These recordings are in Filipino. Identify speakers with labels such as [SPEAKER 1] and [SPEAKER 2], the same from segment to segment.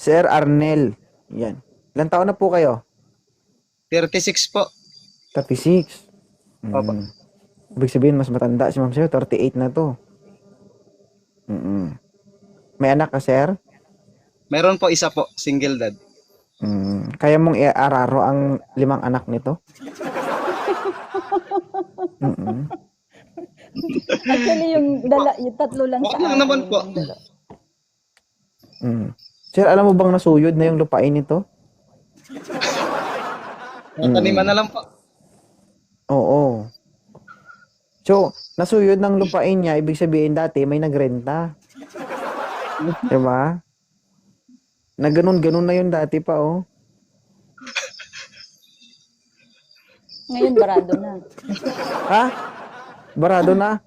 [SPEAKER 1] Sir Arnel. Yan. Ilan taon na po kayo?
[SPEAKER 2] 36 po.
[SPEAKER 1] 36.
[SPEAKER 2] Opo.
[SPEAKER 1] Ibig sabihin, mas matanda si ma'am sa'yo. 38 na to. May anak ka, sir?
[SPEAKER 2] Meron po isa po, single dad.
[SPEAKER 1] Kaya mong i-araro ang 5 anak nito?
[SPEAKER 3] Actually, yung tatlo lang
[SPEAKER 2] Okay
[SPEAKER 3] sa
[SPEAKER 2] lang
[SPEAKER 3] akin.
[SPEAKER 2] naman po.
[SPEAKER 3] yung dalawa.
[SPEAKER 1] Sir, alam mo bang nasuyod na yung lupain nito?
[SPEAKER 2] Taniman na lang po.
[SPEAKER 1] Oo. So, nasuyod ng lupain niya, ibig sabihin dati may nagrenta. Diba? Na ganun-ganun na yun dati pa, oh.
[SPEAKER 3] Ngayon, barado na.
[SPEAKER 1] Ha? Barado na?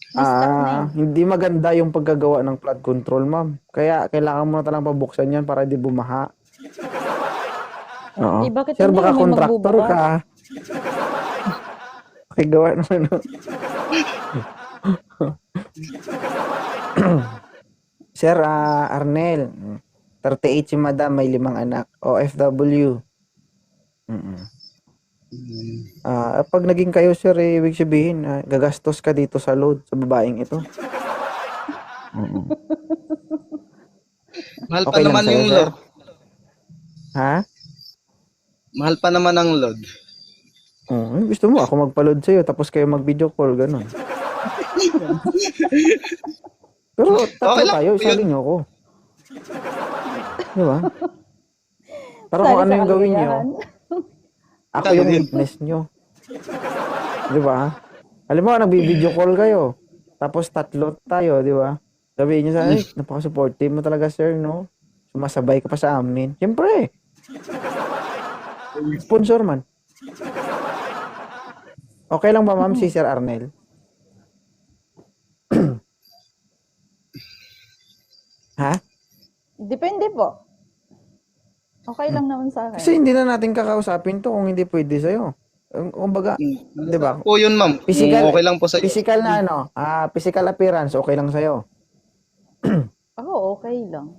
[SPEAKER 3] Na-stuck na eh.
[SPEAKER 1] Hindi maganda yung paggagawa ng flood control, ma'am. Kaya kailangan mo na talang pabuksan yan para di bumaha. Oo.
[SPEAKER 3] Eh, bakit
[SPEAKER 1] Sir,
[SPEAKER 3] hindi
[SPEAKER 1] baka
[SPEAKER 3] may
[SPEAKER 1] contractor
[SPEAKER 3] magbubukas?
[SPEAKER 1] ka. Pakigawa ng ano. Sir, Arnel, 38 si madam, may 5 anak. OFW. Pag naging kayo, sir, ibig sabihin, gagastos ka dito sa load sa babaeng ito.
[SPEAKER 2] Mahal pa
[SPEAKER 1] Okay lang
[SPEAKER 2] naman
[SPEAKER 1] sa'yo,
[SPEAKER 2] yung
[SPEAKER 1] sir?
[SPEAKER 2] load.
[SPEAKER 1] Ha?
[SPEAKER 2] Mahal pa naman ang load.
[SPEAKER 1] Gusto mo ako magpa-load sa'yo tapos kayo mag-video call, ganun. Pero tatlo
[SPEAKER 2] Okay lang
[SPEAKER 1] tayo,
[SPEAKER 2] po
[SPEAKER 1] isali
[SPEAKER 2] yun.
[SPEAKER 1] niyo ako. Di ba? Para
[SPEAKER 3] Sali
[SPEAKER 1] kung ano
[SPEAKER 3] sa
[SPEAKER 1] yung gawin niyo,
[SPEAKER 3] kaligayahan.
[SPEAKER 1] ako
[SPEAKER 2] Kaya
[SPEAKER 1] yung
[SPEAKER 2] din.
[SPEAKER 1] witness niyo. Di ba? Alam mo, nagbi-video call kayo. Tapos tatlo tayo, di ba? Sabihin niyo sa akin, napaka-supportive mo talaga, sir, no? Sumasabay ka pa sa amin. Siyempre. Sponsor man. Okay lang ba, ma'am, si Sir Arnel? Ha?
[SPEAKER 3] Depende po. Okay lang naman sa akin.
[SPEAKER 1] Kasi hindi na natin kakausapin to kung hindi pwede sa'yo. Kumbaga, di ba?
[SPEAKER 2] Po yun, ma'am.
[SPEAKER 1] Physical,
[SPEAKER 2] Okay lang po sa
[SPEAKER 1] physical na ano, physical appearance, okay lang sa'yo.
[SPEAKER 3] Ako, okay lang.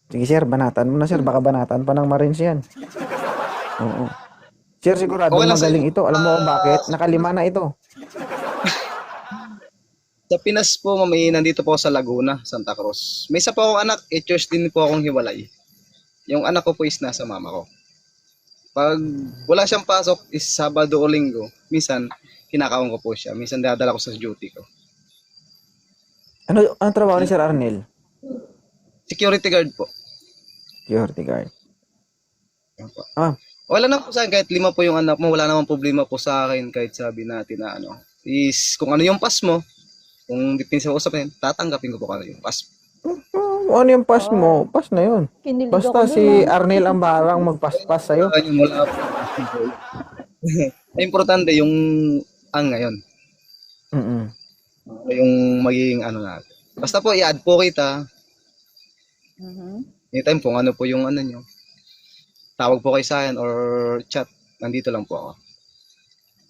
[SPEAKER 1] Sige, sir, banatan mo na, sir. Baka banatan pa ng Marines yan. Oo. Sir, sigurado
[SPEAKER 2] Okay lang
[SPEAKER 1] magaling
[SPEAKER 2] sa'yo.
[SPEAKER 1] ito. Alam mo kung bakit? Nakalima na ito.
[SPEAKER 2] Sa Pinas po, ma'am, nandito po ako sa Laguna, Santa Cruz. May isa po akong anak, church din po akong hiwalay. Yung anak ko po is nasa mama ko. Pag wala siyang pasok, is Sabado o Linggo, minsan, kinakaon ko po siya. Minsan, dadala ko sa duty ko.
[SPEAKER 1] Ano trabaho ni Sir Arnel?
[SPEAKER 2] Security guard po.
[SPEAKER 1] Security guard.
[SPEAKER 2] Opo.
[SPEAKER 1] Ah,
[SPEAKER 2] Wala na po sa akin, kahit 5 po yung anak mo, wala namang problema po sa akin, kahit sabi natin na ano, is kung ano yung pass mo, kung dipinsa ko usapin, tatanggapin ko po kung ano yung pass.
[SPEAKER 1] ano yung pass mo? Pass na yun.
[SPEAKER 3] Kinilig
[SPEAKER 1] Basta
[SPEAKER 3] ako
[SPEAKER 1] si
[SPEAKER 3] dun,
[SPEAKER 1] Arnel ang barang magpas-pas sa'yo.
[SPEAKER 2] Wala yung wala po. Importante yung ang ngayon. Yung magiging ano natin. Basta po i-add po kita. Anytime kung ano po yung ano nyo. Tawag po kayo sa akin or chat. Nandito lang po ako.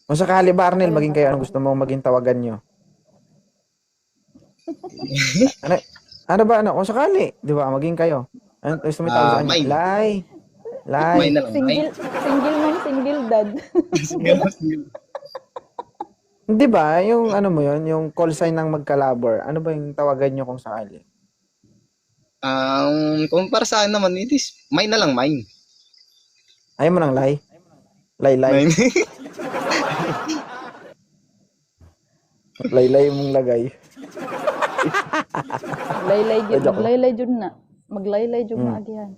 [SPEAKER 1] Kung sakali ba, Arnel, maging kayo, anong gusto mong maging tawagan nyo? ano ba, ano? Kung sakali, di ba, maging kayo. Ano gusto mo tawag sa kanya?
[SPEAKER 2] Mine.
[SPEAKER 1] Lai.
[SPEAKER 2] May na lang.
[SPEAKER 3] Single mom, single dad.
[SPEAKER 1] Di ba, yung ano mo yun, yung call sign ng magkalabor, ano ba yung tawagan nyo kung sakali?
[SPEAKER 2] Kung para sa akin naman, it is mine na lang, mine.
[SPEAKER 1] Ayaw mo ng Lai? Lai.
[SPEAKER 2] Mine.
[SPEAKER 1] Laylay mong lagay.
[SPEAKER 3] Maglaylay jud na. Maglaylay jud na agihan.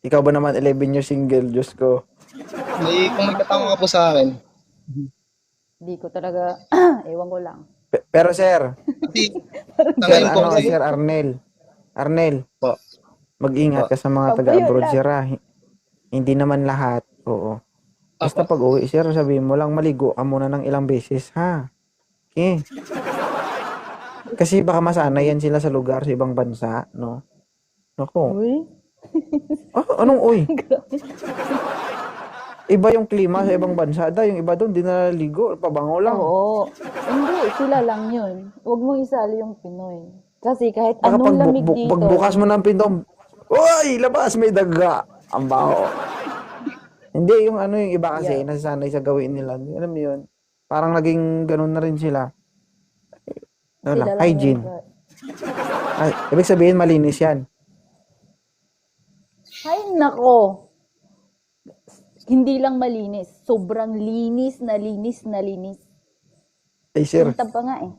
[SPEAKER 1] Ikaw ba naman 11 years single, Diyos ko.
[SPEAKER 2] Kung may katama ka po sa akin.
[SPEAKER 3] Di ko talaga, ewan ko lang.
[SPEAKER 1] Pero sir,
[SPEAKER 2] Kasi, sa
[SPEAKER 1] sir,
[SPEAKER 2] ngayon po,
[SPEAKER 1] ano, sir Arnel,
[SPEAKER 2] po.
[SPEAKER 1] mag-ingat ka sa mga taga-abroad, sir, ah. Hindi naman lahat, oo. Basta pag uwi, sir, sabihin mo lang, maligo ka muna ng ilang beses, ha? Okay. Kasi baka masanay yan sila sa lugar, sa ibang bansa, no? Naku.
[SPEAKER 3] Uy,
[SPEAKER 1] Anong uy? Iba yung klima sa ibang bansa, yung iba doon, di naliligo, pabango lang.
[SPEAKER 3] oo. Hindi, sila lang yun. Huwag mo isali yung Pinoy. Kasi kahit
[SPEAKER 1] Baka
[SPEAKER 3] anong lamig dito.
[SPEAKER 1] pagbukas mo ng pinto, uy, labas, may daga. Ang baho. Hindi, yung ano, yung iba kasi, nasasanay sa gawin nila. Alam mo yun? Parang naging ganun na rin sila. Ano
[SPEAKER 3] Sila
[SPEAKER 1] lang,
[SPEAKER 3] lang
[SPEAKER 1] hygiene.
[SPEAKER 3] yun.
[SPEAKER 1] Ay, ibig sabihin, malinis yan.
[SPEAKER 3] Ay, nako. Hindi lang malinis. Sobrang linis na linis na linis.
[SPEAKER 1] Ay, sir,
[SPEAKER 3] Pintab pa nga eh.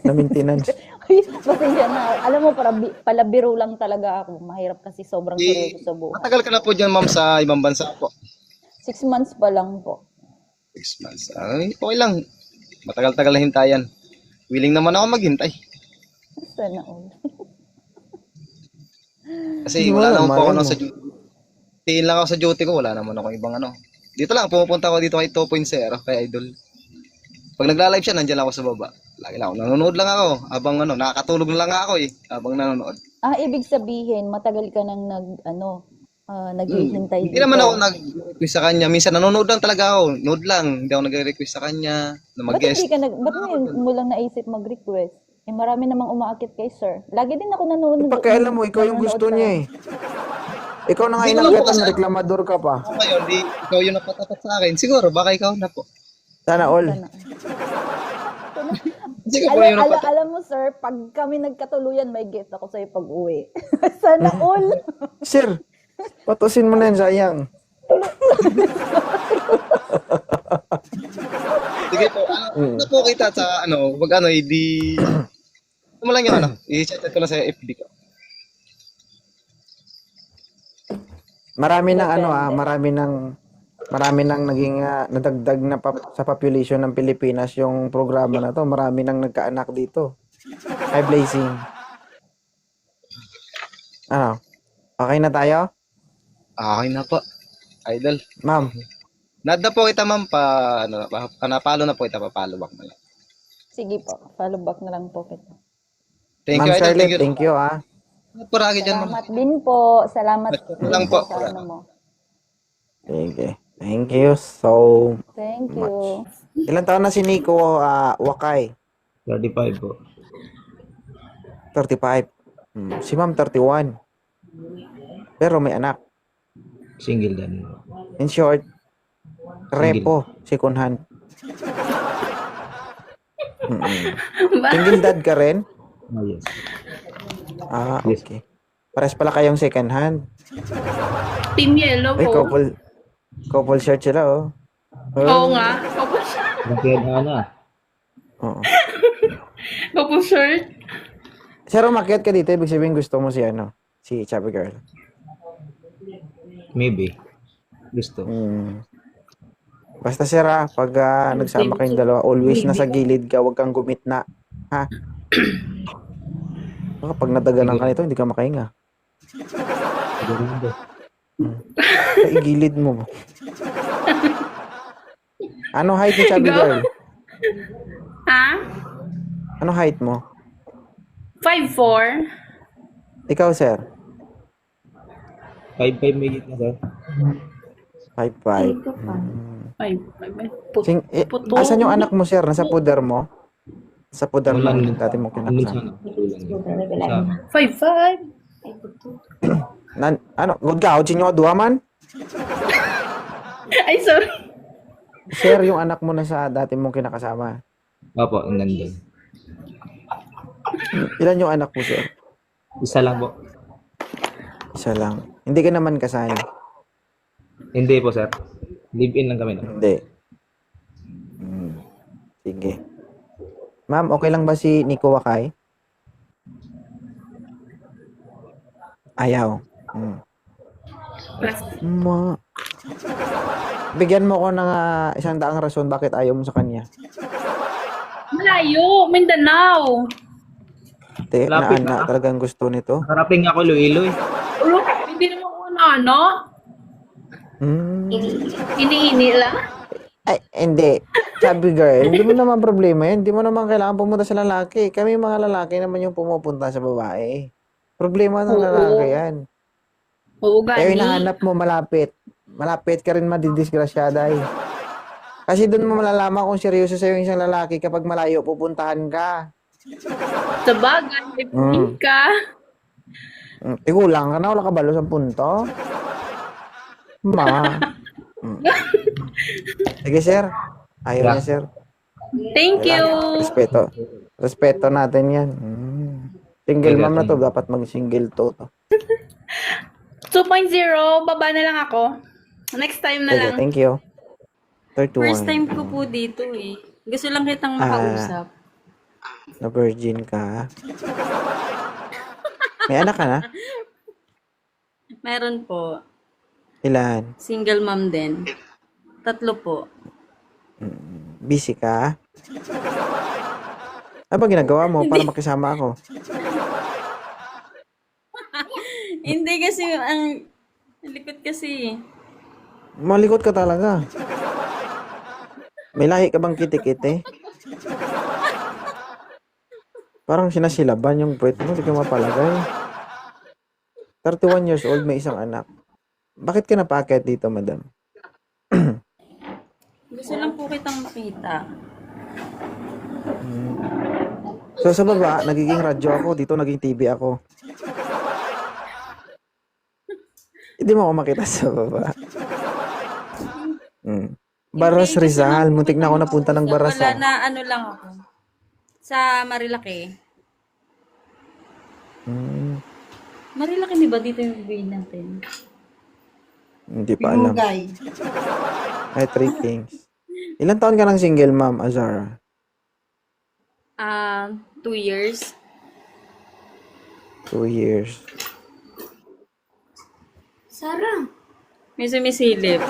[SPEAKER 1] na maintenance.
[SPEAKER 3] Ay, pasensya na. Alam mo, palabiro lang talaga ako. Mahirap kasi sobrang seryoso sa buhay.
[SPEAKER 2] Matagal ka na po dyan, ma'am, sa ibang bansa po.
[SPEAKER 3] 6 months pa lang po.
[SPEAKER 2] 6 months. Ay, okay lang. Matagal-tagal na hintayan. Willing naman ako maghintay.
[SPEAKER 3] Sana all.
[SPEAKER 2] Kasi
[SPEAKER 1] Hindi mo
[SPEAKER 2] wala
[SPEAKER 1] alam,
[SPEAKER 2] naman po ako
[SPEAKER 1] malay
[SPEAKER 2] nang
[SPEAKER 1] mo.
[SPEAKER 2] sa duty. Tiin lang ako sa duty ko, wala naman ako ibang ano. Dito lang, pumupunta ako dito kay 2.0, kay Idol. Pag nagla-live siya, nandiyan lang ako sa baba. Lagi lang ako, nanonood lang ako. Habang ano, nakakatulog na lang ako eh, habang nanonood.
[SPEAKER 3] Ibig sabihin, matagal ka nang naghihintay
[SPEAKER 2] Hindi naman ako nag-request sa kanya. Minsan nanonood lang talaga ako. Nood lang. Hindi ako nag-request sa kanya na mag-guest.
[SPEAKER 3] Ba't mo lang naisip mag-request? Eh, marami namang umaakit kay sir. Lagi din ako nanonood.
[SPEAKER 1] Pakialam mo, ikaw yung gusto niya eh. Ikaw na nga
[SPEAKER 2] Hindi ko lang po
[SPEAKER 1] inangkatan,
[SPEAKER 2] kasi-
[SPEAKER 1] reklamador ka pa.
[SPEAKER 2] Ako ngayon, di ikaw yung napatapat sa akin. Siguro, baka ikaw na po.
[SPEAKER 1] Sana all.
[SPEAKER 2] Siguro po yung napatapat.
[SPEAKER 3] Alam mo sir, pag kami nagkatuluyan, may gift ako sa'yo pag uwi. Sana all.
[SPEAKER 1] Sir, patusin mo na yan, sayang.
[SPEAKER 2] Sige po. Ano po kita sa ano, wag ano, hindi... Ano mo lang yung ano, i-chat ko na sa FB ko.
[SPEAKER 1] Marami nang naging nadagdag na sa population ng Pilipinas yung programa na to. Marami nang nagkaanak dito. Hi, Blazing. Ano? Okay na tayo?
[SPEAKER 2] Okay na po. Idol.
[SPEAKER 1] Ma'am,
[SPEAKER 2] Nada po kita ma'am panapalo na po kita, papalo back na lang.
[SPEAKER 3] Sige po, follow back na lang po kita.
[SPEAKER 2] Thank
[SPEAKER 1] Ma'am
[SPEAKER 2] you, Idol.
[SPEAKER 1] Charlotte, thank you ah.
[SPEAKER 2] Paragi dyan, ma'am.
[SPEAKER 3] Salamat din po. Salamat din
[SPEAKER 2] Lang po.
[SPEAKER 3] sa ano mo.
[SPEAKER 1] Sige. Thank you so
[SPEAKER 3] Thank you.
[SPEAKER 1] Ilan taon na si Nico Wakay?
[SPEAKER 4] 35 po.
[SPEAKER 1] 35. Si Ma'am 31. Pero may anak.
[SPEAKER 4] Single din.
[SPEAKER 1] In short, repo, second hand. Single dad ka rin?
[SPEAKER 4] Oh, yes.
[SPEAKER 1] Okay. Pares pala kayong second hand.
[SPEAKER 5] Team Yellow
[SPEAKER 1] Ay,
[SPEAKER 5] po.
[SPEAKER 1] couple shirt sila, oh.
[SPEAKER 5] Oo nga. Opo,
[SPEAKER 4] Bakit na?
[SPEAKER 1] Oo.
[SPEAKER 5] opo shirt.
[SPEAKER 1] Sir, umakyat ka dito, ibig sabihin gusto mo si Chubby Girl.
[SPEAKER 4] Maybe. Gusto.
[SPEAKER 1] Basta sir pag nagsama kayong dalawa, always nasa gilid ka, huwag kang gumitna. Ha? Baka pag nadaganan ka nito, hindi ka makahinga.
[SPEAKER 4] Sigurado.
[SPEAKER 1] Sa igilid mo. Ano height ni Chubby
[SPEAKER 5] Go.
[SPEAKER 1] Girl?
[SPEAKER 5] Ha?
[SPEAKER 1] Ano height mo?
[SPEAKER 5] 5'4".
[SPEAKER 1] Ikaw, sir?
[SPEAKER 4] 5'5 may gitna, sir.
[SPEAKER 1] 5'5".
[SPEAKER 5] 5'5". Puto.
[SPEAKER 1] Asan yung anak mo, sir? Nasa puder mo? Sa puder mo,
[SPEAKER 4] Wala.
[SPEAKER 1] dati mo
[SPEAKER 4] Ano
[SPEAKER 1] kinakasama.
[SPEAKER 4] sana?
[SPEAKER 5] 5'5".
[SPEAKER 1] Ano? Good ka? Hujin nyo duha man?
[SPEAKER 5] Ay, sorry.
[SPEAKER 1] Sir, yung anak mo na sa dati mong kinakasama.
[SPEAKER 4] Opo, nandun.
[SPEAKER 1] Ilan yung anak mo, sir?
[SPEAKER 4] Isa lang po.
[SPEAKER 1] Isa lang. Hindi ka naman kasal.
[SPEAKER 4] Hindi po, sir. Live-in lang kami. No?
[SPEAKER 1] Hindi. Sige. Ma'am, okay lang ba si Nico Wakay? Ayaw. Bigyan mo ko ng isang daang rason bakit ayaw mo sa kanya.
[SPEAKER 5] Malayo. Mindanao.
[SPEAKER 1] Na
[SPEAKER 4] Lapit na.
[SPEAKER 1] talagang gusto nito.
[SPEAKER 4] Harapin nga ako Iloilo eh.
[SPEAKER 5] Ulo, hindi naman ko ano. Ini-ini lang.
[SPEAKER 1] Ay, hindi. Chubby girl, hindi mo naman problema yan. Hindi mo naman kailangan pumunta sa lalaki. Kami mga lalaki naman yung pumupunta sa babae. Problema ng lalaki yan.
[SPEAKER 5] Oo,
[SPEAKER 1] Kaya
[SPEAKER 5] gani.
[SPEAKER 1] hinahanap mo malapit. Malapit ka rin madidisgrasya eh. Kasi doon mo malalaman kung seryoso sa'yo yung isang lalaki kapag malayo pupuntahan ka.
[SPEAKER 5] Sa bagay, may point ka.
[SPEAKER 1] Tigulang ka na, wala ka balo sa punto. Ma. Mm. Sige, sir. Ayaw niya, sir.
[SPEAKER 5] Thank you.
[SPEAKER 1] Respeto. Respeto natin yan. Single
[SPEAKER 4] Sige,
[SPEAKER 1] mom na to,
[SPEAKER 4] thank you.
[SPEAKER 1] dapat mag-single to.
[SPEAKER 5] 2.0, baba na lang ako. Next time na
[SPEAKER 1] Sige,
[SPEAKER 5] lang.
[SPEAKER 1] thank you. 31.
[SPEAKER 6] First time ko po dito eh. Gusto lang kitang makausap.
[SPEAKER 1] Na virgin ka. May anak ka na?
[SPEAKER 6] Meron po.
[SPEAKER 1] Ilan?
[SPEAKER 6] Single mom din. 3 po.
[SPEAKER 1] Busy ka? Ano ba ginagawa mo para makisama ako?
[SPEAKER 6] Hindi kasi ang likod kasi.
[SPEAKER 1] Malikot ka talaga. May lahi ka bang kiti-kiti? Parang sinasilaban yung puwet mo, hindi ka mapalagay. 31 years old, may isang anak. Bakit ka napaakyat dito, madam?
[SPEAKER 6] Gusto lang po kitang makita.
[SPEAKER 1] So sa baba, nagiging radyo ako, dito naging TV ako. Hindi mo ako makita sa baba. Baras
[SPEAKER 6] Hindi, gusto
[SPEAKER 1] Rizal,
[SPEAKER 6] lang po
[SPEAKER 1] muntik na ako
[SPEAKER 6] kitang
[SPEAKER 1] napunta ng
[SPEAKER 6] makausap.
[SPEAKER 1] Baras.
[SPEAKER 6] Wala na ano lang ako. Sa Marilaki. Marilaki di ba dito yung grade natin?
[SPEAKER 1] Hindi pa alam. Ay, 3 Kings. Ilan taon ka ng single, ma'am, Azara?
[SPEAKER 6] 2 years.
[SPEAKER 1] 2 years.
[SPEAKER 6] Sarah. May sumisilip.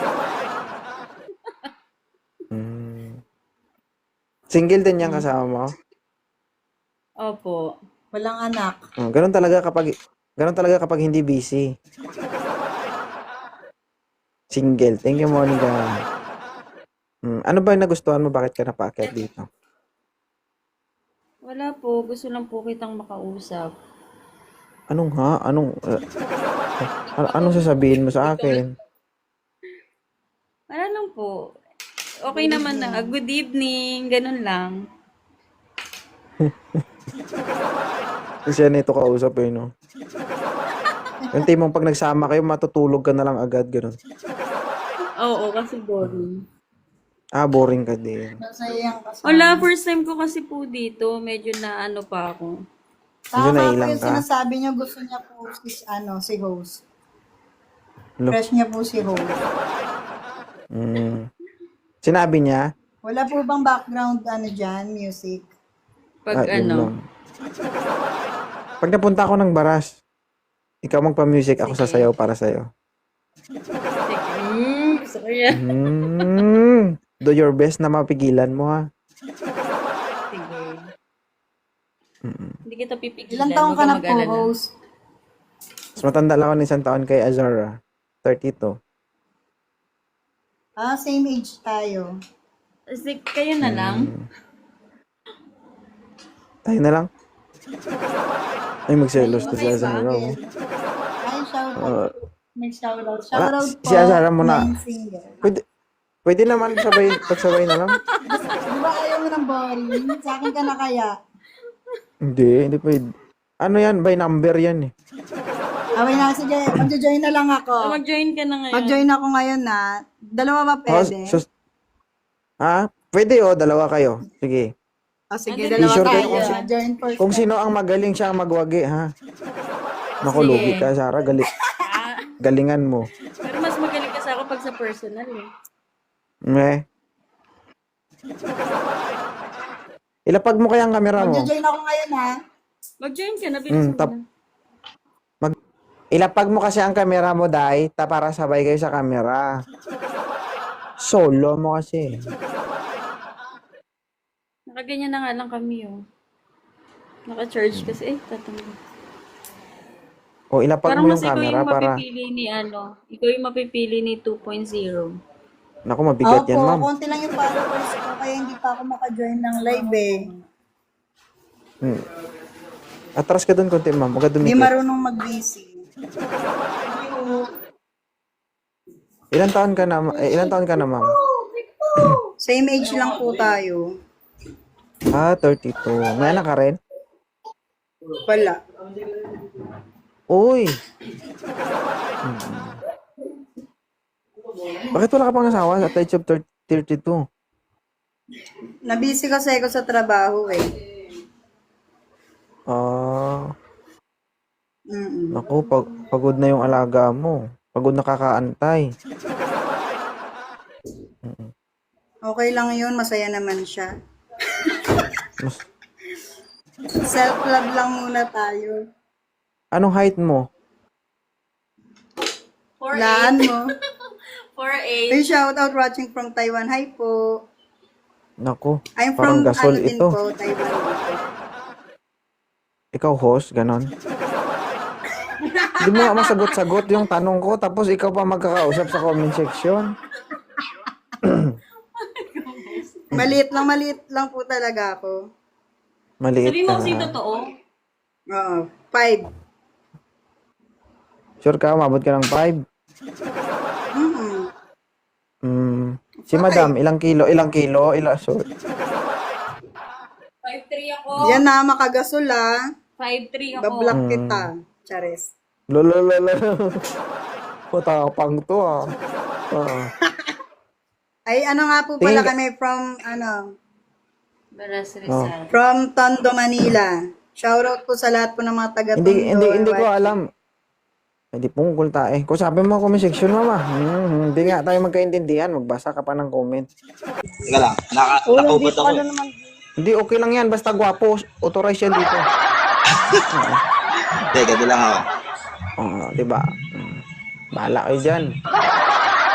[SPEAKER 1] Single din yung kasama mo?
[SPEAKER 6] Opo.
[SPEAKER 3] Walang anak.
[SPEAKER 1] Ganun talaga kapag hindi busy. Single. Thank you, Monica. Ano ba yung nagustuhan mo? Bakit ka napaakyat dito?
[SPEAKER 6] Wala po. Gusto lang po kitang makausap.
[SPEAKER 1] Anong ha? Anong sasabihin mo sa akin?
[SPEAKER 6] Wala lang po. Okay naman na. Good evening. Ganun lang.
[SPEAKER 1] Kasi yan ito kausap eh, no? Yung timong pag nagsama kayo, matutulog ka na lang agad, gano'n.
[SPEAKER 6] Oo, kasi boring.
[SPEAKER 1] Boring ka din.
[SPEAKER 3] Masayang kasama.
[SPEAKER 6] Wala, first time ko kasi po dito. Medyo na ano pa ako.
[SPEAKER 1] Medyo
[SPEAKER 3] Tama po
[SPEAKER 1] nailang
[SPEAKER 3] yung
[SPEAKER 1] ka.
[SPEAKER 3] sinasabi niyo, gusto niya po si host.
[SPEAKER 1] Lo.
[SPEAKER 3] Fresh niya po si host.
[SPEAKER 1] Sinabi niya?
[SPEAKER 3] Wala po bang background dyan, music?
[SPEAKER 6] Pag
[SPEAKER 1] Yun
[SPEAKER 6] ano.
[SPEAKER 1] lang. Pag napunta ako ng Baras, ikaw magpa-music, ako sasayaw para sa'yo.
[SPEAKER 6] Gusto ko yan.
[SPEAKER 1] Do your best na mapigilan mo, ha?
[SPEAKER 6] Sige. Hindi kita pipigilan.
[SPEAKER 3] Ilang taong
[SPEAKER 6] Huwag
[SPEAKER 3] ka na
[SPEAKER 6] kang
[SPEAKER 3] po,
[SPEAKER 6] mag-alala.
[SPEAKER 3] host?
[SPEAKER 1] Mas matanda lang ako ng 1 taon kay Azara. 32.
[SPEAKER 3] Same age tayo.
[SPEAKER 6] Kasi kayo na lang.
[SPEAKER 1] Tayo na lang. Ay, magselos to si Azara. Oh.
[SPEAKER 3] Ay, shoutout. May shoutout.
[SPEAKER 1] Wala,
[SPEAKER 3] Shoutout po.
[SPEAKER 1] si Azara mo na.
[SPEAKER 3] Nine single.
[SPEAKER 1] Pwede naman pagsabay na lang.
[SPEAKER 3] Di ba ayaw mo ng boring? Sa akin ka na kaya?
[SPEAKER 1] Hindi pwede. Ano yan? By number yan eh.
[SPEAKER 3] Away na kasi mag-join na lang ako.
[SPEAKER 6] Mag-join ka na ngayon.
[SPEAKER 3] Mag-join ako ngayon na. Dalawa ba pwede?
[SPEAKER 1] Pwede dalawa kayo. Sige.
[SPEAKER 3] Sige,
[SPEAKER 6] Ano,
[SPEAKER 3] dalawa
[SPEAKER 1] sure
[SPEAKER 3] tayo.
[SPEAKER 1] kayo kung si-
[SPEAKER 3] Join first.
[SPEAKER 1] Kung sino ang magaling siya ang magwagi, ha? Naku, lugi ka, Sarah. Galingan mo.
[SPEAKER 6] Pero mas magaling kasi ako pag sa personal eh.
[SPEAKER 1] Ilapag mo kaya ang camera mo.
[SPEAKER 3] Mag-join ako ngayon ha.
[SPEAKER 6] Mag-join ka na. Bilisan mo na.
[SPEAKER 1] Ilapag mo kasi ang camera mo, Day, para sabay kayo sa camera. Solo mo kasi.
[SPEAKER 6] Nakaganyan na nga lang kami oh. Naka-charge kasi. Tatanggal.
[SPEAKER 1] Ilapag
[SPEAKER 6] Parang
[SPEAKER 1] mo
[SPEAKER 6] mas
[SPEAKER 1] yung
[SPEAKER 6] ikaw
[SPEAKER 1] camera
[SPEAKER 6] yung
[SPEAKER 1] para...
[SPEAKER 6] mapipili ni ano. Ikaw yung mapipili ni 2.0.
[SPEAKER 1] Naku, mabigat yan, ma'am.
[SPEAKER 3] Konti lang yung followers ko kaya hindi pa ako maka-join ng live eh.
[SPEAKER 1] Atras ka doon konti, ma'am. Huwag ka
[SPEAKER 3] Hindi
[SPEAKER 1] dumikit.
[SPEAKER 3] marunong mag-busy.
[SPEAKER 1] Ilan taon ka na, ma'am?
[SPEAKER 3] Same age lang po tayo.
[SPEAKER 1] 32. May anak ka rin?
[SPEAKER 7] Wala.
[SPEAKER 1] Uy! Bakit wala ka pang asawa at age of 32?
[SPEAKER 7] Nabisi kasi ako sa trabaho eh.
[SPEAKER 1] Ah,
[SPEAKER 7] Mm-mm.
[SPEAKER 1] naku, pagod na yung alaga mo. Pagod na kakaantay.
[SPEAKER 7] Okay lang yun, masaya naman siya.
[SPEAKER 1] Mas,
[SPEAKER 7] Self-love lang muna tayo.
[SPEAKER 1] anong height mo?
[SPEAKER 6] 4'8".
[SPEAKER 7] Laan mo.
[SPEAKER 6] 4'8".
[SPEAKER 7] Hey, shout out watching from Taiwan. Hi po.
[SPEAKER 1] Naku,
[SPEAKER 7] I'm
[SPEAKER 1] parang
[SPEAKER 7] from
[SPEAKER 1] gasol
[SPEAKER 7] ano din
[SPEAKER 1] ito.
[SPEAKER 7] po, Taiwan.
[SPEAKER 1] Ikaw host, ganon. Hindi mo nga masagot-sagot yung tanong ko, tapos ikaw pa magkakausap sa comment section.
[SPEAKER 7] Maliit lang po talaga ako.
[SPEAKER 1] Maliit
[SPEAKER 6] Sabi
[SPEAKER 1] ka
[SPEAKER 6] mo kasi
[SPEAKER 1] na.
[SPEAKER 6] totoo.
[SPEAKER 7] Oo, 5.
[SPEAKER 1] Sure ka, umabot ka ng 5?
[SPEAKER 7] Mm-mm.
[SPEAKER 1] Si madam, ilang kilo? Sorry.
[SPEAKER 6] 5'3" ako.
[SPEAKER 7] Yan na, makagasol ah.
[SPEAKER 6] 5'3" ako.
[SPEAKER 7] Bablock kita. Chares.
[SPEAKER 1] Lolo. Matapang to ah.
[SPEAKER 7] Ay, ano nga po pala
[SPEAKER 1] Tingin ka-
[SPEAKER 7] kami from,
[SPEAKER 6] Baras Rizal.
[SPEAKER 7] from Tondo, Manila. Shoutout po sa lahat po ng mga taga Tondo.
[SPEAKER 1] Hindi ko alam. Hindi pungkol tayo. Kung sabi mo comment section, mama. Hindi nga tayo magkaintindihan. Magbasa ka pa ng comment.
[SPEAKER 2] Teka lang, nakubot ako.
[SPEAKER 1] Hindi, okay lang yan. Basta gwapo. Authorize yan dito.
[SPEAKER 2] Teka, lang ako.
[SPEAKER 1] Oo, diba? Bahala kayo dyan.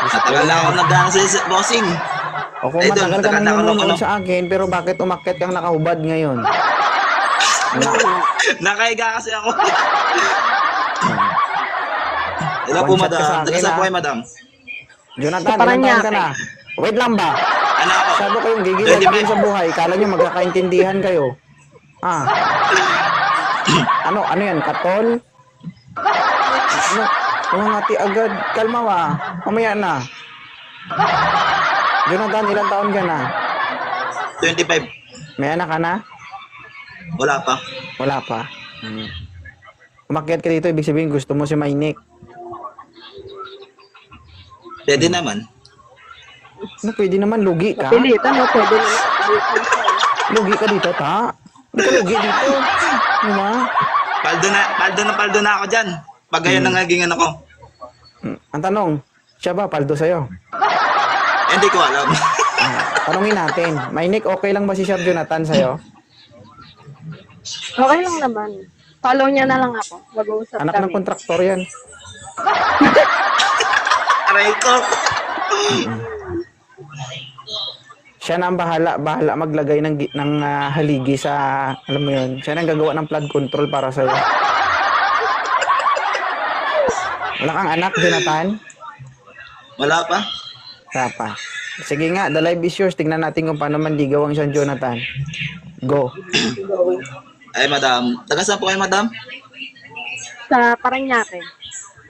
[SPEAKER 2] Matagal na ako nagdaan sa bossing.
[SPEAKER 1] O kung
[SPEAKER 2] Ay, doon,
[SPEAKER 1] matagal ka
[SPEAKER 2] matagal na
[SPEAKER 1] nang
[SPEAKER 2] ako,
[SPEAKER 1] nanonood sa akin, pero bakit umakyat kang nakahubad ngayon?
[SPEAKER 2] Nakahiga kasi ako. Hello po,
[SPEAKER 1] One shot ka sa
[SPEAKER 2] madam.
[SPEAKER 1] akin,
[SPEAKER 2] Taga-saan po
[SPEAKER 1] ah.
[SPEAKER 2] kayo, madam?
[SPEAKER 1] Jonathan, ilang taon ka na? Wait lang ba?
[SPEAKER 2] Ano ako?
[SPEAKER 1] Sabi kayong gigilan kayo sa buhay. Kala nyo magkakaintindihan kayo. Ah. Ano yan? Katol? Ano? Umangati agad. Kalma ba? Mamaya na. Jonathan, ilang taon ka na?
[SPEAKER 2] 25.
[SPEAKER 1] May anak ka na?
[SPEAKER 2] Wala pa.
[SPEAKER 1] Wala pa. Umakyat ka dito, ibig sabihin gusto mo si Mainik.
[SPEAKER 2] Pwede naman.
[SPEAKER 1] Ano, pwede naman, lugi ka.
[SPEAKER 7] Pilitan mo, pwede na.
[SPEAKER 1] Lugi ka dito, ta? Hindi ka lugi dito. Diba?
[SPEAKER 2] Paldo na ako dyan. Pag ganyan na naging ano ko.
[SPEAKER 1] Ang tanong, siya ba paldo sa'yo?
[SPEAKER 2] Hindi ko alam.
[SPEAKER 1] Tanungin natin, Mainik, okay lang ba si Sir Jonathan sa'yo?
[SPEAKER 8] Okay lang naman. Follow niya na lang ako. Mag-uusap
[SPEAKER 1] Anak
[SPEAKER 8] kami.
[SPEAKER 1] ng kontraktor yan.
[SPEAKER 2] Aray ko.
[SPEAKER 1] Siya na ang bahala maglagay ng haligi sa, alam mo yun, siya na ang gagawa ng flood control para sa'yo. Wala kang anak, Jonathan?
[SPEAKER 2] Wala pa.
[SPEAKER 1] Wala pa. Sige nga, the live is yours. Tingnan natin kung paano manligaw ang isang Jonathan. Go.
[SPEAKER 2] Ay, madam. Taga-saan po kayo, madam?
[SPEAKER 8] Sa Parañaque,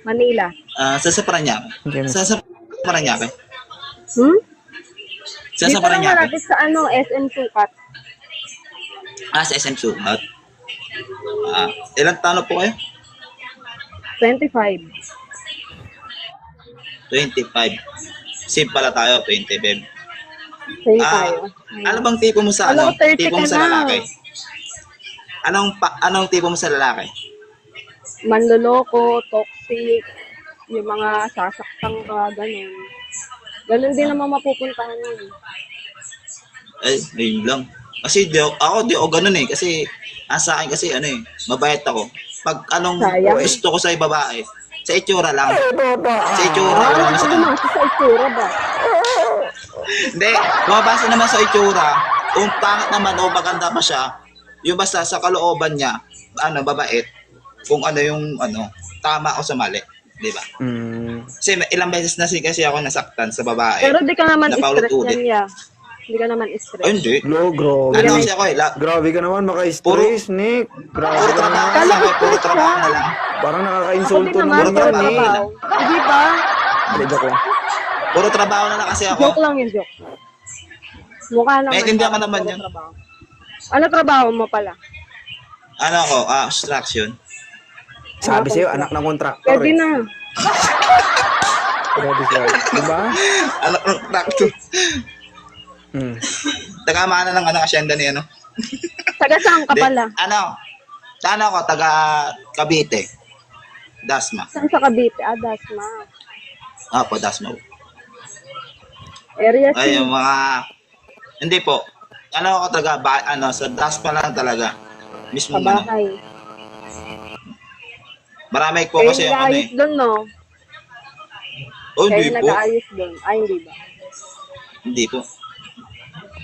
[SPEAKER 8] Manila.
[SPEAKER 2] Sa Parañaque.
[SPEAKER 1] Okay.
[SPEAKER 2] Sa Parañaque. Sa
[SPEAKER 8] Dito lang
[SPEAKER 2] Parañaque.
[SPEAKER 8] malapit sa SM Sukat.
[SPEAKER 2] Sa SM Sukat. Ilang taon po kayo?
[SPEAKER 8] 25.
[SPEAKER 2] 25. Same pala tayo, 25.
[SPEAKER 8] Same tayo.
[SPEAKER 2] Ano bang tipo mo sa
[SPEAKER 8] Alam ko, 30
[SPEAKER 2] tipo mo
[SPEAKER 8] ka
[SPEAKER 2] sa
[SPEAKER 8] na.
[SPEAKER 2] lalaki? Anong tipo mo sa lalaki?
[SPEAKER 8] Manloloko, toxic, yung mga sasaktang ka, ganun. Ganun din naman mapupuntahan yun.
[SPEAKER 2] Ay, yun lang. Kasi di ako ganun eh. Kasi, sa akin kasi mabait ako. Pag
[SPEAKER 8] Sayang.
[SPEAKER 2] gusto ko sa babae, sa itsura lang. Sa itsura lang.
[SPEAKER 8] Ano naman sa itsura ba?
[SPEAKER 2] Hindi, bumabasa naman sa itsura. Kung pangit naman o maganda pa siya, yung basta sa kalooban niya, babait. Kung tama o sa mali. Di ba? Kasi ilang beses na kasi ako nasaktan sa babae.
[SPEAKER 8] Pero di ka naman stress
[SPEAKER 2] Napaulit-ulit.
[SPEAKER 8] yan, ya. Hindi ka naman stress.
[SPEAKER 2] Ay, hindi.
[SPEAKER 1] No, grabe.
[SPEAKER 2] Ano kasi ako
[SPEAKER 1] Grabe ka naman, maka-stress, Nick. Grabe
[SPEAKER 2] puro
[SPEAKER 1] ka
[SPEAKER 2] trabaho
[SPEAKER 1] naman.
[SPEAKER 2] na lang. Puro trabaho na lang.
[SPEAKER 1] Parang
[SPEAKER 8] Ako
[SPEAKER 1] nakaka-insulto
[SPEAKER 8] din naman,
[SPEAKER 1] naman
[SPEAKER 8] puro
[SPEAKER 1] yan, eh.
[SPEAKER 8] trabaho. Hindi ba?
[SPEAKER 1] Hindi, joke lang.
[SPEAKER 2] Puro trabaho na lang kasi ako.
[SPEAKER 8] Joke lang yung joke. Mukha naman.
[SPEAKER 2] Naiintindihan ka
[SPEAKER 8] parang
[SPEAKER 2] naman
[SPEAKER 8] puro
[SPEAKER 2] yun.
[SPEAKER 8] trabaho. Ano trabaho mo pala?
[SPEAKER 9] Ano ako, construction.
[SPEAKER 1] Sabi sa'yo, anak ng kontraktor
[SPEAKER 8] Pwede
[SPEAKER 1] eh.
[SPEAKER 8] na.
[SPEAKER 1] Pwede sa'yo. Diba?
[SPEAKER 9] Anak ng construction.
[SPEAKER 1] Hmm.
[SPEAKER 9] Taga-mana ng asyenda ni ano.
[SPEAKER 8] Taga saan ka
[SPEAKER 9] Di,
[SPEAKER 8] pala?
[SPEAKER 9] Ano ako, taga Cavite. Dasma.
[SPEAKER 8] Saan sa Cavite? Dasma.
[SPEAKER 9] Po, Dasma.
[SPEAKER 8] Area
[SPEAKER 9] Ay,
[SPEAKER 8] C.
[SPEAKER 9] yung mga... Hindi po. Ano ako taga, sa Dasma lang talaga. Mismo
[SPEAKER 8] Sa
[SPEAKER 9] ano.
[SPEAKER 8] bahay.
[SPEAKER 9] Marami po
[SPEAKER 8] Kayo
[SPEAKER 9] kasi yung ano
[SPEAKER 8] nag-aayos
[SPEAKER 9] eh.
[SPEAKER 8] doon, no?
[SPEAKER 9] Oh,
[SPEAKER 8] Kayo
[SPEAKER 9] hindi po.
[SPEAKER 8] nag-aayos doon. Ay, hindi ba?
[SPEAKER 9] Hindi po.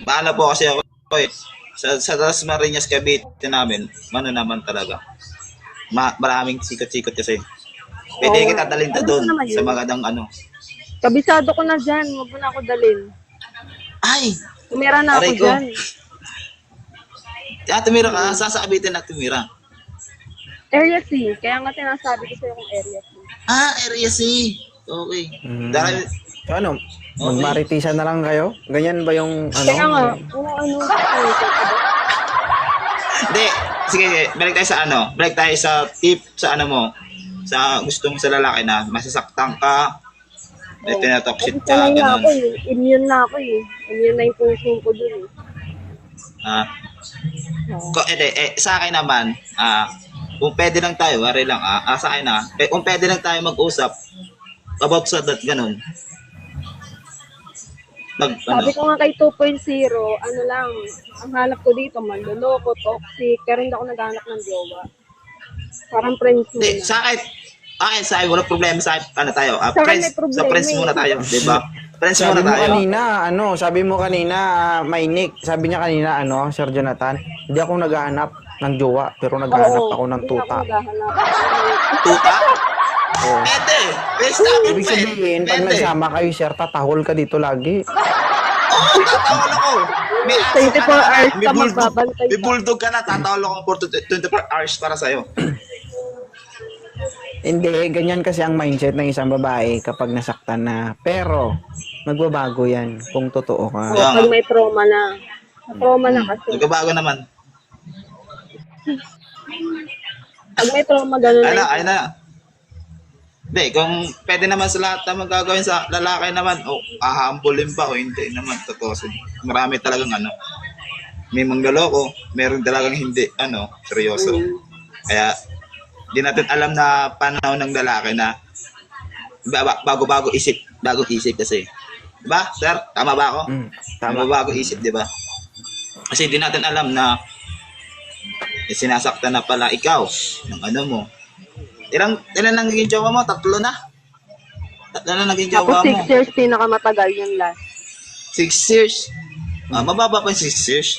[SPEAKER 9] Paano po kasi ako eh. Sa Dasmariñas Cavite namin, ano naman talaga. Maraming sikot-sikot kasi. Pwede
[SPEAKER 8] Oo.
[SPEAKER 9] kita dalhin ta
[SPEAKER 8] Ano
[SPEAKER 9] doon
[SPEAKER 8] naman
[SPEAKER 9] sa
[SPEAKER 8] yun?
[SPEAKER 9] magandang ano.
[SPEAKER 8] Kabisado ko na dyan. Huwag mo na ako dalhin.
[SPEAKER 9] Ay!
[SPEAKER 8] Tumira na ako
[SPEAKER 9] Aray ko.
[SPEAKER 8] dyan.
[SPEAKER 9] Tumira ka. Saan sa Cavite na tumira?
[SPEAKER 8] Area C. Kaya nga tinasabi ko sa'yo kung Area C.
[SPEAKER 9] Area C. Okay.
[SPEAKER 1] Mm.
[SPEAKER 9] Dahil,
[SPEAKER 1] So ano, magmaritisa na lang kayo? Ganyan ba yung ano?
[SPEAKER 8] Kaya nga, ano,
[SPEAKER 9] hindi. Sige, balik tayo sa ano. Balik tayo sa tip sa ano mo. Sa gusto mo sa lalaki na masasaktan ka.
[SPEAKER 8] Oo.
[SPEAKER 9] Tinatoxic
[SPEAKER 8] Kasi
[SPEAKER 9] ka.
[SPEAKER 8] sanay na
[SPEAKER 9] Ganun.
[SPEAKER 8] ako eh. Immune na ako eh. Immune na yung puso ko dun eh. Oo.
[SPEAKER 9] Sa akin naman, kung pwede lang tayo, wari lang, sa akin kung pwede lang tayo mag-usap about sa that, ganun.
[SPEAKER 8] Sabi ko nga kay 2.0, ano lang, ang hanap ko dito, manloloko, toxic, pero hindi ako naghanap ng jowa. Parang friends
[SPEAKER 9] Hindi,
[SPEAKER 8] muna.
[SPEAKER 9] sa akin, wala problema sa akin, ano tayo,
[SPEAKER 8] Sa akin
[SPEAKER 9] friends,
[SPEAKER 8] may problema
[SPEAKER 9] sa friends
[SPEAKER 8] eh.
[SPEAKER 9] muna tayo, di ba? Friends
[SPEAKER 1] Sabi
[SPEAKER 9] muna
[SPEAKER 1] mo
[SPEAKER 9] tayo.
[SPEAKER 1] kanina, sabi mo kanina, Mainik, sabi niya kanina, Sir Jonathan, hindi ako naghahanap ng jowa, pero naghahanap ako ng
[SPEAKER 8] hindi
[SPEAKER 1] tuta.
[SPEAKER 8] ako naghahanap.
[SPEAKER 9] Tuta?
[SPEAKER 1] Oo.
[SPEAKER 9] Pwede. Best namin,
[SPEAKER 1] Ibig sabihin, pag
[SPEAKER 9] Pwede.
[SPEAKER 1] nagsama kayo, sir, tatahol ka dito lagi.
[SPEAKER 9] Tatawal ako. May aso
[SPEAKER 8] 24
[SPEAKER 9] ka na,
[SPEAKER 8] hours
[SPEAKER 9] may
[SPEAKER 8] ka
[SPEAKER 9] bulldog,
[SPEAKER 8] magbabantay
[SPEAKER 9] may
[SPEAKER 8] ka.
[SPEAKER 9] bulldog ka na, tatawal ako for 24 hours para sa'yo.
[SPEAKER 1] Hindi, ganyan kasi ang mindset ng isang babae kapag nasaktan na. Pero, magbabago yan kung totoo ka.
[SPEAKER 8] Oo, pag may trauma na. Trauma na kasi.
[SPEAKER 9] Nagbabago naman.
[SPEAKER 8] Pag may trauma, ganun na.
[SPEAKER 9] Ay na. Hindi, kung pwede naman sa lahat na magagawin sa lalaki naman, ahambulin pa o hindi naman, totoo. Marami talagang may manggoloko, meron talagang hindi, seryoso. Kaya, di natin alam na panahon ng lalaki na bago isip kasi. Diba, sir? Tama ba ako?
[SPEAKER 1] Tama.
[SPEAKER 9] Bago isip, di ba? Kasi di natin alam na sinasaktan na pala ikaw ng mo. Ilan na naging jowa mo? 3 na? 3 na naging jowa
[SPEAKER 8] Tapos
[SPEAKER 9] mo.
[SPEAKER 8] 6 years, pinakamatagal yung last.
[SPEAKER 9] 6 years? Mababa pa yung 6 years.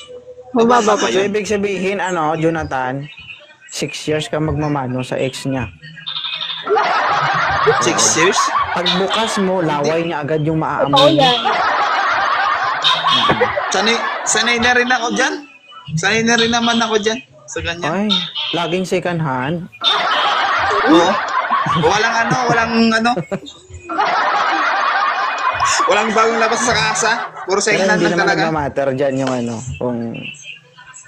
[SPEAKER 8] Mababa pa.
[SPEAKER 1] So, ibig sabihin, Jonathan, 6 years ka magmamano sa ex niya.
[SPEAKER 9] 6 years?
[SPEAKER 1] Pagbukas mo, laway niya agad yung
[SPEAKER 8] Totoo
[SPEAKER 1] maaamoy mo.
[SPEAKER 8] yan.
[SPEAKER 9] Sanay na rin ako dyan. Sanay na rin naman ako dyan. Sa ganyan.
[SPEAKER 1] Ay, laging second hand.
[SPEAKER 9] Oo. Walang walang bagong labas sa kasa. Puro
[SPEAKER 1] Pero
[SPEAKER 9] second hand
[SPEAKER 1] hindi
[SPEAKER 9] lang
[SPEAKER 1] naman
[SPEAKER 9] talaga.
[SPEAKER 1] nagmamatter dyan yung kung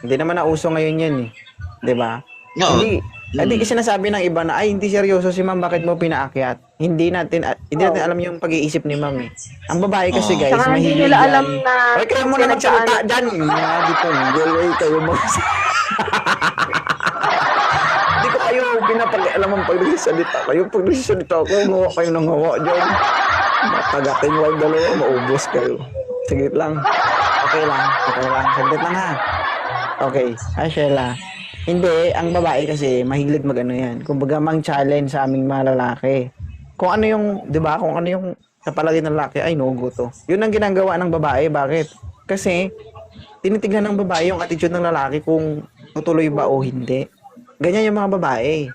[SPEAKER 1] hindi naman nauso ngayon yan eh. 'Di ba?
[SPEAKER 9] Oo.
[SPEAKER 1] Hindi kasi sinasabi ng iba na ay hindi seryoso si ma'am, bakit mo pinaakyat? Hindi natin alam yung pag-iisip ni ma'am eh. Ang babae kasi guys,
[SPEAKER 8] Saka hindi
[SPEAKER 1] mahilig
[SPEAKER 8] nila
[SPEAKER 1] yan.
[SPEAKER 8] alam na
[SPEAKER 1] Ay, kaya mo na magsalita dyan. Mga dito, ay kayo Hindi ko kayo pinapag-alaman pag nagsasalita kayo. Pag nagsasalita ako, ngawa kayo ng ngawa dyan. Matagating wag dalawa, maubos kayo. Sige lang. Okay lang. Saglit lang ha. Okay. Sheila. Hindi, ang babae kasi mahilig mag-ano yan. Kumbaga mang challenge sa aming mga lalaki. Kung ano yung, 'di ba? Kung ano yung sa palagay ng lalaki, ay no go to. Yun ang ginagawa ng babae. Bakit? Kasi tinitignan ng babae yung attitude ng lalaki kung tutuloy ba o hindi. Ganyan yung mga babae.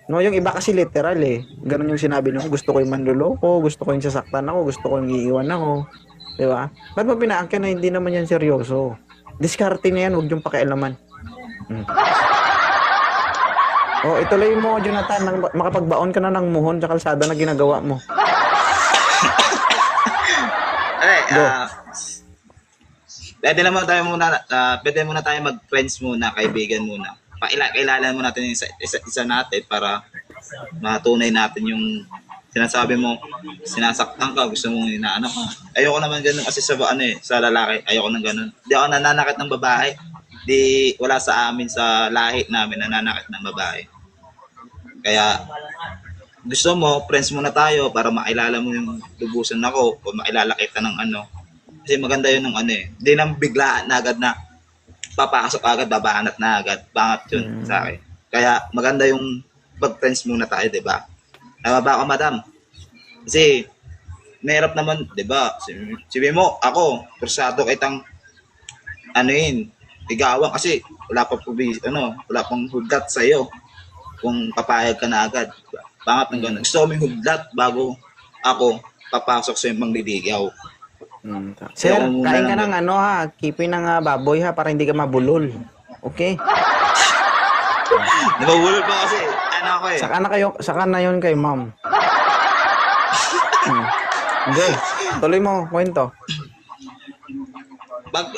[SPEAKER 1] No, yung iba kasi literal eh. Ganun yung sinabi nyo, gusto ko yung manloloko, gusto ko yung sasaktan ako, gusto ko yung iiwan ako. 'Di ba? Ba't mo pinaakyan na hindi naman yan seryoso? Diskarte na yan, huwag yung pakialaman. Ituloy mo, Jonathan, makapagbaon ka na ng muhon sa kalsada na ginagawa mo.
[SPEAKER 9] Pwede muna tayo mag-friends muna, kaibigan muna. pakilala mo natin yung isa natin para matunay natin yung sinasabi mo, sinasaktan ka, gusto mong inaano ka. Ayoko naman ganun kasi sa sa lalaki, ayoko nang ganun. Di ako nananakit ng babae. Di wala sa amin sa lahi namin nananakit ng babae. Kaya gusto mo, friends muna tayo para makilala mo yung lubusan ako o makilala kita ng Kasi maganda yun ng Hindi nang biglaan na agad na papasok agad, babanat na agad. Pangat yun sa akin. Kaya maganda yung pag-friends muna tayo, di ba? Tama ba ako, madam? Kasi, mahirap naman, di ba? Sabi mo, ako, persado kitang, igawang kasi wala pa wala pang hudlat sa'yo kung papayag ka na agad. Diba? Pangat ng gano'n. Gusto ko may hudlat bago ako papasok sa yung mangliligaw.
[SPEAKER 1] Sir, kain ka ng kipin ng baboy ha, para hindi ka mabulol. Okay?
[SPEAKER 9] Nababulol pa kasi, ako eh.
[SPEAKER 1] Saka na yun kay ma'am. Okay, tuloy mo, kwento.
[SPEAKER 9] Pag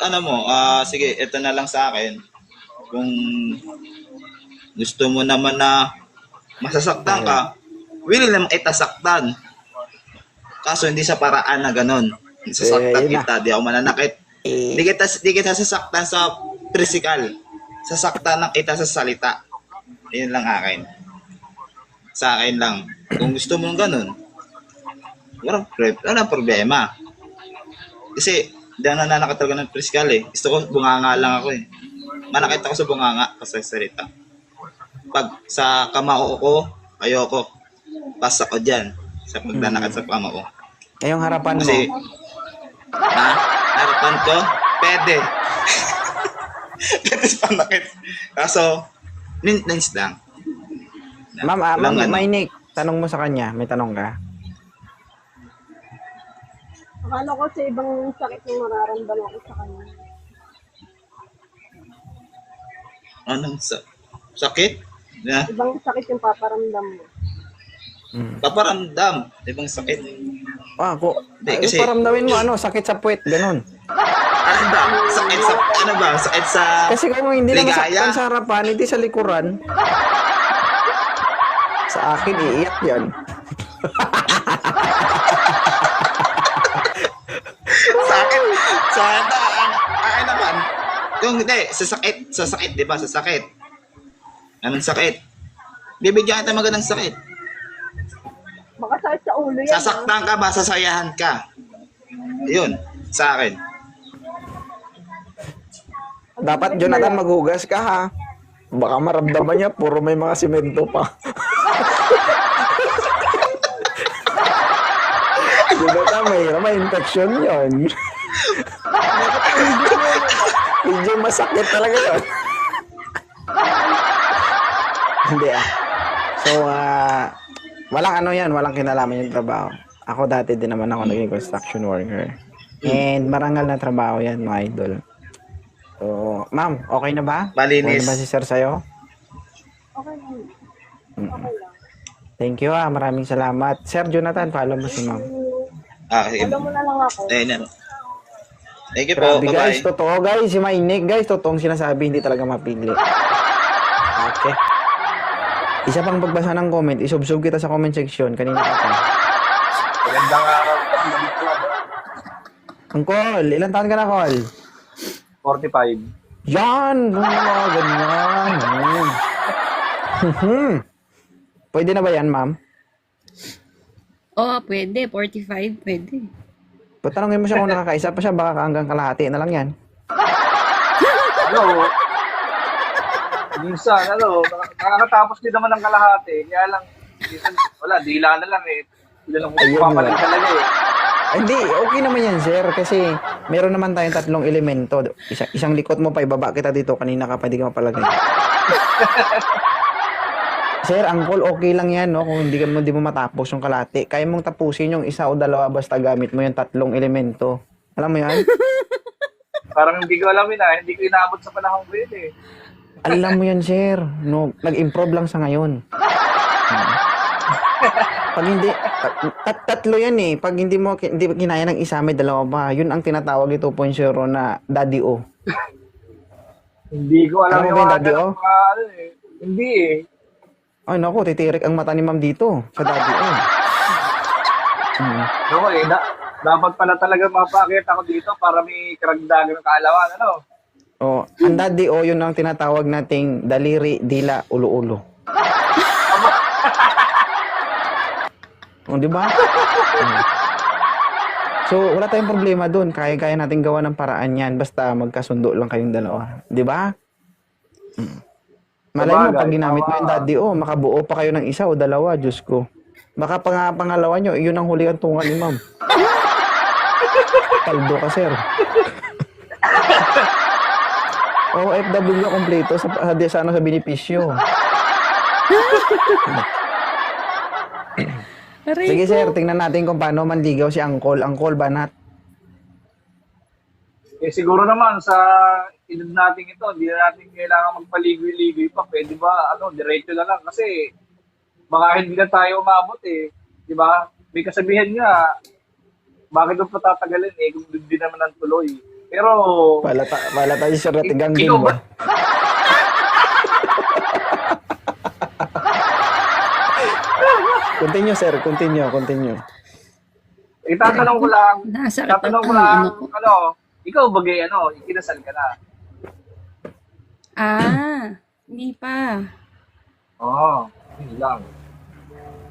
[SPEAKER 9] sige, ito na lang sa akin. Kung gusto mo naman na masasaktan ka, willing naman itasaktan. Kaso hindi sa paraan na ganon. Sasaktan kita, di ako mananakit. Di kita sasaktan sa physical. Sasaktan ng kita sa salita. Yun lang akin. Sa akin lang. Kung gusto mo ng ganon, walang problema. Kasi, hindi ako nananakit talaga ng physical eh. Gusto ko, bunganga lang ako eh. Manakit ako sa bunganga kasi salita. Pag sa kamao ko, ayoko. Pas ako dyan sa pagdanakit sa kamao.
[SPEAKER 1] Yung harapan mo.
[SPEAKER 9] Kasi, harapan ko, pwede. Pwede sa panakit. Kaso, maintenance lang.
[SPEAKER 1] Ma'am, may Nick, tanong mo sa kanya. May tanong ka?
[SPEAKER 8] Akala ko sa ibang sakit yung mararamdaman ko sa kanya.
[SPEAKER 9] Anong sakit? Yeah.
[SPEAKER 8] Ibang sakit yung paparamdam mo.
[SPEAKER 9] Paparamdam. Ibang sakit.
[SPEAKER 1] Kasi paramdamin mo, sakit sa puwet, ganun.
[SPEAKER 9] Ano ba? Sakit sa, Sakit sa
[SPEAKER 1] Kasi kung hindi lang
[SPEAKER 9] ligaya?
[SPEAKER 1] saktan sa harapan, hindi sa likuran. Sa akin, iiyak yan.
[SPEAKER 9] Sa akin naman, sa sakit, di ba? Sa sakit. Anong sakit? Bibigyan kita magandang sakit.
[SPEAKER 8] Baka sakit sa ulo yan.
[SPEAKER 9] Sasaktan ka ba? Sasayahan ka. Yun, sa akin.
[SPEAKER 1] Dapat, Jonathan, maghugas ka, ha? Baka maramdaman niya, puro may mga simento pa. Jonathan, may infection yun. Medyo masakit talaga yun. Hindi So, walang kinalaman yung trabaho. Ako dati din naman ako naging construction worker. And marangal na trabaho yan, mga idol. So, ma'am, okay na ba?
[SPEAKER 9] Malinis.
[SPEAKER 1] Okay na ba si sir sa'yo?
[SPEAKER 8] Okay lang. Okay lang.
[SPEAKER 1] Thank you maraming salamat. Sir Jonathan, follow mo si ma'am.
[SPEAKER 9] Sige.
[SPEAKER 8] Alam mo na lang ako.
[SPEAKER 9] Thank you po.
[SPEAKER 1] Grabe,
[SPEAKER 9] Bye-bye.
[SPEAKER 1] guys, totoo guys, si Mainik guys, totoong sinasabi, hindi talaga mapigli. Okay. Isa pang pagbasa ng comment, isubsub kita sa comment section, kanina ka pa.
[SPEAKER 4] Magandang araw.
[SPEAKER 1] Ang call, ilan taon ka na, call?
[SPEAKER 4] 45.
[SPEAKER 1] Yan! Ganyan. Pwede na ba yan, ma'am?
[SPEAKER 6] Pwede. 45, pwede.
[SPEAKER 1] Patanungin mo siya kung nakakaisa pa siya, baka hanggang kalahati na lang yan.
[SPEAKER 4] Minsan, nakakatapos din naman ng kalahati. Kaya lang, minsan, dila na lang eh. Sila lang papalit talaga eh.
[SPEAKER 1] Hindi, okay naman yan, sir. Kasi meron naman tayong tatlong elemento. Isang likot mo pa, ibaba kita dito. Kanina ka pa, hindi ka mapalagay. Sir, angkol, okay lang yan, no? Kung hindi mo matapos yung kalahati. Kaya mong tapusin yung isa o dalawa basta gamit mo yung tatlong elemento. Alam mo yan?
[SPEAKER 4] Parang hindi ko alam hindi ko inaabot sa panahon ko yun eh.
[SPEAKER 1] Alam mo yan, sir. No, nag-improve lang sa ngayon. Pag hindi, tatlo yan eh. Pag hindi kinaya ng isa, may dalawa pa. Yun ang tinatawag ito 2.0 na daddy o.
[SPEAKER 4] Hindi ko alam
[SPEAKER 1] Alam mo
[SPEAKER 4] yung
[SPEAKER 1] ba yung
[SPEAKER 4] mga
[SPEAKER 1] Daddy O?
[SPEAKER 4] ganun, mga ano eh. Hindi eh.
[SPEAKER 1] Ay, naku, titirik ang mata ni ma'am dito sa Daddy O.
[SPEAKER 4] Ako eh, dapat pala talaga mapakita ako dito para may karagdagan ng kaalaman, ano?
[SPEAKER 1] Oh, ang Daddy O, yun ang tinatawag nating daliri, dila, ulo-ulo. Oh, di ba? So, wala tayong problema doon. Kaya-kaya natin gawa ng paraan yan. Basta magkasundo lang kayong dalawa. Di ba? Malay mo, pag ginamit mo yung Daddy O, makabuo pa kayo ng isa o dalawa, Diyos ko. Baka pangalawa nyo, yun ang huli ang tungan ni ma'am. Kaldo ka, sir. OFW kompleto sa benepisyo. Sige, sir, tingnan natin kung paano manligaw si Angkol. Angkol, banat.
[SPEAKER 4] Eh siguro naman sa edad natin ito, hindi na natin kailangan magpaligoy-ligoy pa. Pwede ba, diretso na lang. Kasi baka hindi na tayo umabot eh. Di ba? May kasabihan nga, bakit mo patatagalin eh kung hindi naman ang tuloy. Pero,
[SPEAKER 1] Wala tayo, sir, natigang din
[SPEAKER 4] ikaw
[SPEAKER 1] ba?
[SPEAKER 4] ba?
[SPEAKER 1] Continue, sir. Continue.
[SPEAKER 4] Itatanong ko lang,
[SPEAKER 6] ano ko.
[SPEAKER 4] ikaw bagay ikinasal ka na.
[SPEAKER 6] Hindi pa.
[SPEAKER 4] Oo, yun lang.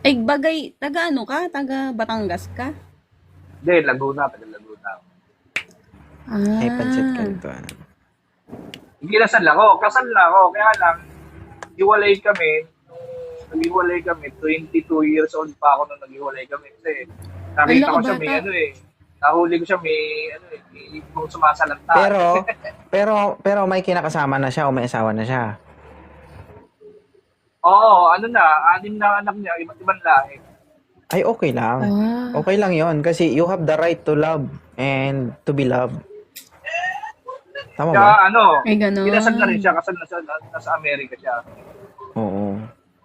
[SPEAKER 6] Ay, bagay, taga ano ka? Taga Batangas ka?
[SPEAKER 4] Hindi, Laguna, taga Laguna.
[SPEAKER 1] Ay, pansit ka nito.
[SPEAKER 4] Ikinasal ako, kasal na ako, kaya lang, hiwalay kami, naghiwalay kami, 22 years old pa ako nung naghiwalay kami. Kasi nakita ko siya may nahuli ko siya may kung sumasalanta.
[SPEAKER 1] Pero may kinakasama na siya o may asawa na siya.
[SPEAKER 4] Oo, 6 na anak niya, iba't ibang lahi.
[SPEAKER 1] Ay, okay lang. Okay lang yon kasi you have the right to love and to be loved. Tama ba?
[SPEAKER 4] Kaya
[SPEAKER 6] Ay, ganun.
[SPEAKER 4] kinasal na rin siya, kasal na siya, nasa Amerika siya.
[SPEAKER 1] Oo.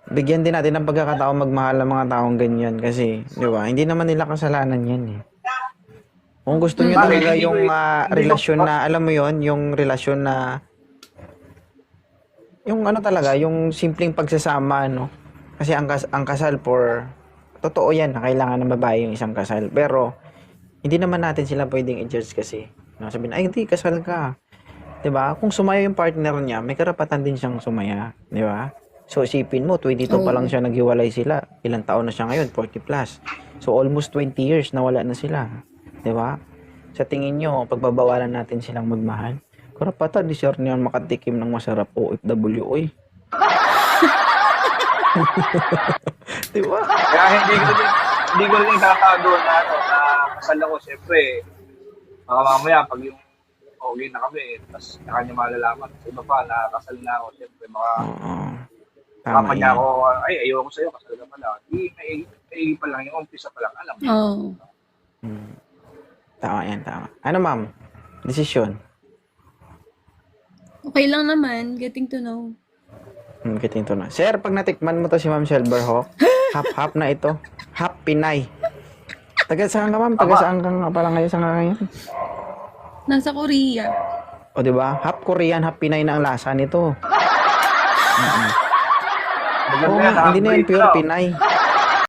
[SPEAKER 1] Bigyan din natin ng pagkakataon magmahal ng mga taong ganyan kasi, di ba, hindi naman nila kasalanan yan eh. Kung gusto niyo talaga yung relasyon na, alam mo yon yung relasyon na, yung talaga, yung simpleng pagsasama, no? Kasi ang kasal totoo yan, na kailangan ng babae yung isang kasal. Pero, hindi naman natin sila pwedeng i-judge kasi. No? Sabihin, ay hindi, kasal ka. Di ba? Kung sumaya yung partner niya, may karapatan din siyang sumaya. Di ba? So, isipin mo, 22 pa lang siya naghiwalay sila. Ilang taon na siya ngayon? 40 plus. So, almost 20 years na wala na sila. Di ba? Sa tingin nyo, pagbabawalan natin silang magmahal, karapatan di sure niyan makatikim ng masarap OFW, oy. Di ba?
[SPEAKER 4] Kaya hindi ko rin tatago na kasal ako. Siyempre, baka mamaya pag yung okay na kami, tapos na kanya malalaman. Sa iba pa, nakakasal na ako. Siyempre, baka
[SPEAKER 1] Tama
[SPEAKER 4] papa niya
[SPEAKER 1] yan.
[SPEAKER 4] ako, ay, ayoko sa'yo, kasal ka pala. May pa lang, yung umpisa pa lang, alam mo.
[SPEAKER 1] Tama yan, tama. Ano, ma'am? Desisyon?
[SPEAKER 6] Okay lang naman, getting to know.
[SPEAKER 1] Kitin to na. Sir, pag natikman mo to si Ma'am Silverhawk, hap-hap na ito. Hap Pinay. Taga saan ka, ma'am? Taga saan ka nga pala ngayon sa ngayon?
[SPEAKER 6] Nasa Korea.
[SPEAKER 1] O, di ba? Hap Korean, hap Pinay na ang lasa nito.
[SPEAKER 4] Maganda
[SPEAKER 1] Oo,
[SPEAKER 4] yan,
[SPEAKER 1] hindi na yan
[SPEAKER 4] half-breed
[SPEAKER 1] pure
[SPEAKER 4] daw.
[SPEAKER 1] Pinay.